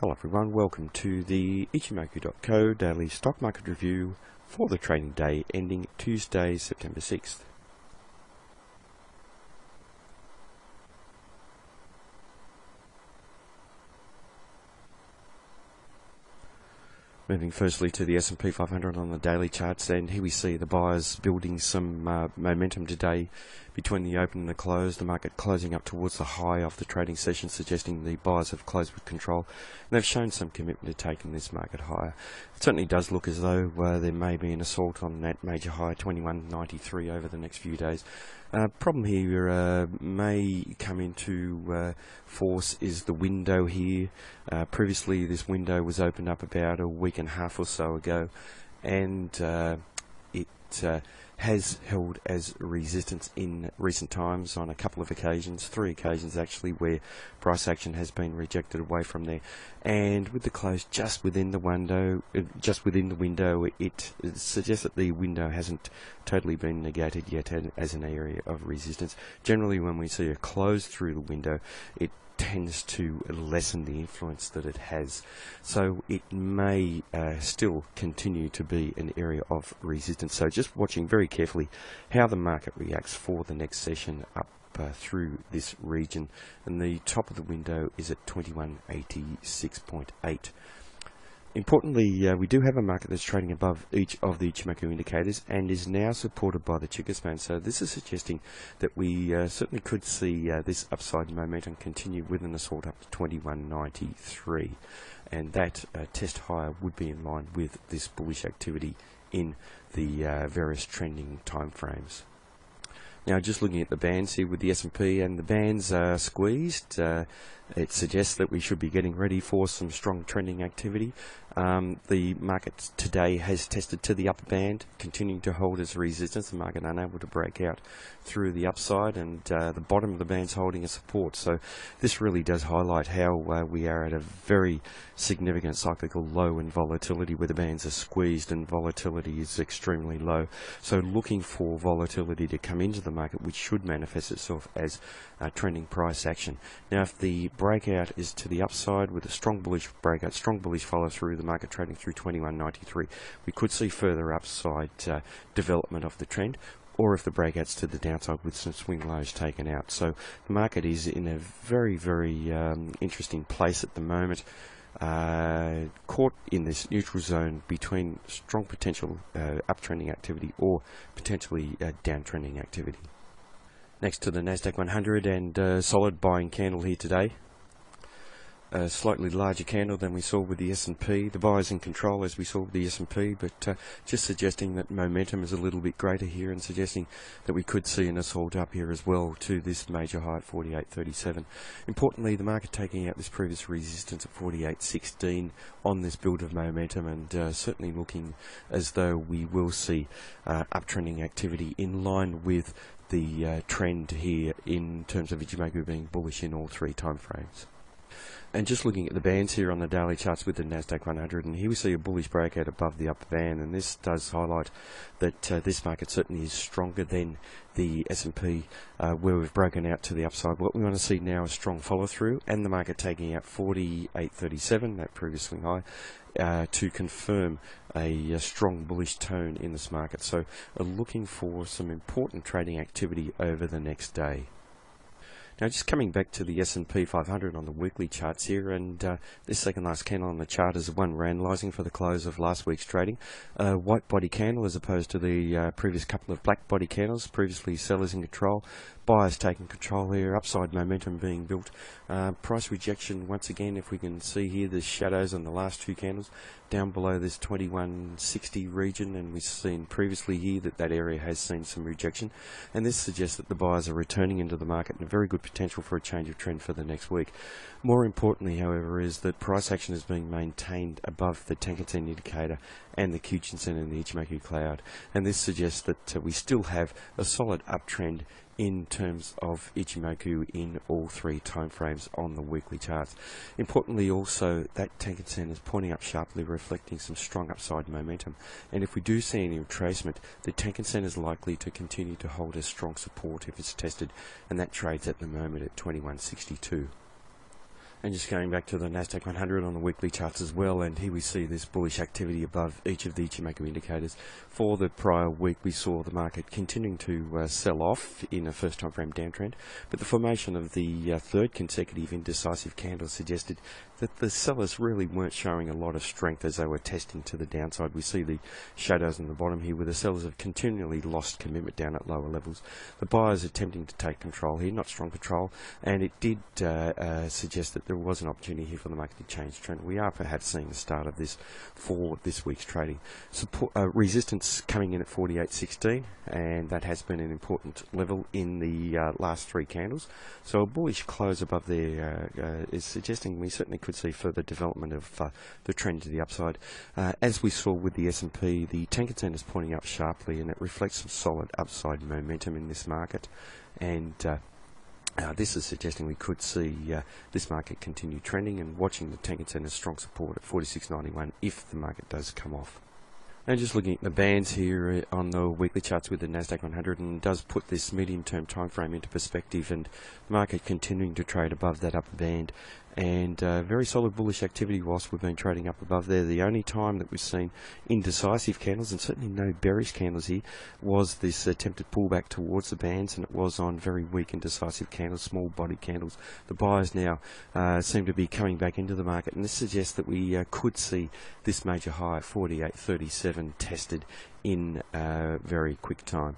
Hello everyone, welcome to the Ichimoku.co daily stock market review for the trading day ending Tuesday, September 6th. Moving firstly to the S&P 500 on the daily charts, and here we see the buyers building some momentum today between the open and the close. The market closing up towards the high of the trading session, suggesting the buyers have closed with control. And they've shown some commitment to taking this market higher. It certainly does look as though there may be an assault on that major high, 21.93, over the next few days. Problem here may come into force is the window here. Previously this window was opened up about a week and a half or so ago, and it has held as resistance in recent times on a couple of occasions, 3 occasions actually, where price action has been rejected away from there. And with the close just within the window, it suggests that the window hasn't totally been negated yet as an area of resistance. Generally, when we see a close through the window, it tends to lessen the influence that it has, so it may still continue to be an area of resistance. So just watching very carefully how the market reacts for the next session up through this region, and the top of the window is at 2186.8. Importantly, we do have a market that's trading above each of the Ichimoku indicators and is now supported by the Chica span. So this is suggesting that we certainly could see this upside momentum continue with an assault up to 21.93, and that test higher would be in line with this bullish activity in the various trending time frames. Now, just looking at the bands here with the S&P, and the bands are squeezed. It suggests that we should be getting ready for some strong trending activity. The market today has tested to the upper band, continuing to hold as resistance. The market unable to break out through the upside, and the bottom of the band's holding a support. So this really does highlight how we are at a very significant cyclical low in volatility, where the bands are squeezed and volatility is extremely low. So looking for volatility to come into the market, which should manifest itself as trending price action. Now, if the breakout is to the upside with a strong bullish breakout, strong bullish follow through, the market trading through 21.93, we could see further upside development of the trend, or if the breakout's to the downside with some swing lows taken out. So the market is in a very, very interesting place at the moment, caught in this neutral zone between strong potential uptrending activity or potentially downtrending activity. Next to the Nasdaq 100, and solid buying candle here today. A slightly larger candle than we saw with the S&P. The buyers in control as we saw with the S&P, but just suggesting that momentum is a little bit greater here, and suggesting that we could see an assault up here as well to this major high at 48.37. Importantly, the market taking out this previous resistance at 48.16 on this build of momentum, and certainly looking as though we will see uptrending activity in line with the trend here in terms of Ichimoku being bullish in all 3 time frames. And just looking at the bands here on the daily charts with the Nasdaq 100, and here we see a bullish breakout above the upper band, and this does highlight that this market certainly is stronger than the S&P, where we've broken out to the upside. What we want to see now is strong follow through, and the market taking out 48.37, that previous swing high, to confirm a strong bullish tone in this market. So looking for some important trading activity over the next day. Now, just coming back to the S&P 500 on the weekly charts here, and this second last candle on the chart is the one we're analysing for the close of last week's trading. White body candle as opposed to the previous couple of black body candles, previously sellers in control. Buyers taking control here, upside momentum being built. Price rejection once again, if we can see here the shadows on the last 2 candles down below this 2160 region, and we've seen previously here that that area has seen some rejection, and this suggests that the buyers are returning into the market and a very good potential for a change of trend for the next week. More importantly, however, is that price action is being maintained above the Tenkan Sen indicator and the Kijun Sen and the Ichimoku cloud, and this suggests that we still have a solid uptrend in terms of Ichimoku in all 3 time frames on the weekly charts. Importantly also, that Tenkan Sen is pointing up sharply, reflecting some strong upside momentum, and if we do see any retracement, the Tenkan Sen is likely to continue to hold as strong support if it's tested, and that trades at the moment at 2162. And just going back to the Nasdaq 100 on the weekly charts as well, and here we see this bullish activity above each of the Ichimoku indicators. For the prior week, we saw the market continuing to sell off in a first time frame downtrend, but the formation of the third consecutive indecisive candle suggested that the sellers really weren't showing a lot of strength as they were testing to the downside. We see the shadows on the bottom here where the sellers have continually lost commitment down at lower levels. The buyers attempting to take control here, not strong control, and it did suggest that there was an opportunity here for the market to change trend. We are perhaps seeing the start of this for this week's trading. Support, resistance coming in at 48.16, and that has been an important level in the last three candles. So a bullish close above there is suggesting we certainly could see further development of the trend to the upside. As we saw with the S&P, the Tenkan-sen is pointing up sharply, and it reflects some solid upside momentum in this market. And this is suggesting we could see this market continue trending, and watching the Tenkan-sen as strong support at 46.91 if the market does come off. And just looking at the bands here on the weekly charts with the Nasdaq 100, and does put this medium-term time frame into perspective, and the market continuing to trade above that upper band, and very solid bullish activity whilst we've been trading up above there. The only time that we've seen indecisive candles, and certainly no bearish candles here, was this attempted pullback towards the bands, and it was on very weak indecisive candles, small body candles. The buyers now seem to be coming back into the market, and this suggests that we could see this major high, 48.37, tested in very quick time.